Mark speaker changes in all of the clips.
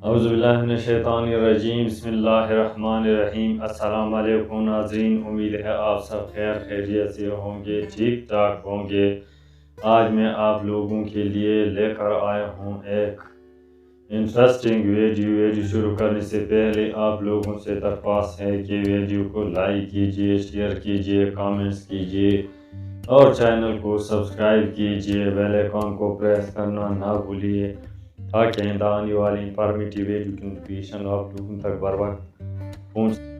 Speaker 1: औज़ुबिल्लाहिमिनश्शैतानिर्रजीम बिस्मिल्लाहिर्रहमानिर्रहीम। अस्सलाम वालेकुम नाज़रीन, उम्मीद है आप सब खैर खैरियत से होंगे, ठीक ठाक होंगे। आज मैं आप लोगों के लिए लेकर आया हूँ एक इंटरेस्टिंग वीडियो शुरू करने से पहले आप लोगों से दरख्वास्त है कि वीडियो को लाइक कीजिए, शेयर कीजिए, कमेंट्स कीजिए और चैनल को सब्सक्राइब कीजिए। बेल आइकन को प्रेस करना ना भूलिए ताकि आइंदा आने वाली इंफॉर्मेटिव वीडियो की नोटिफिकेशन आप लोगों तक बर वक्त पहुँच।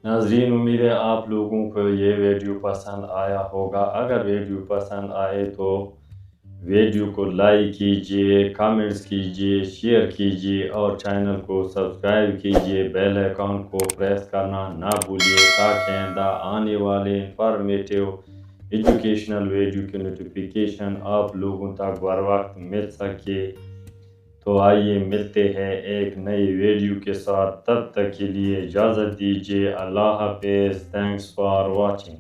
Speaker 1: नाज़रीन, उम्मीद है आप लोगों को ये वीडियो पसंद आया होगा। अगर वीडियो पसंद आए तो वीडियो को लाइक कीजिए, कमेंट्स कीजिए, शेयर कीजिए और चैनल को सब्सक्राइब कीजिए। बेल आइकॉन को प्रेस करना ना भूलिए ताकि आइंदा आने वाले इंफॉर्मेटिव एजुकेशनल वीडियो की नोटिफिकेशन आप लोगों तक बर वक्त मिल सके। तो आइए मिलते हैं एक नई वीडियो के साथ, तब तक के लिए इजाज़त दीजिए। अल्लाह हाफिज़। Thanks for watching.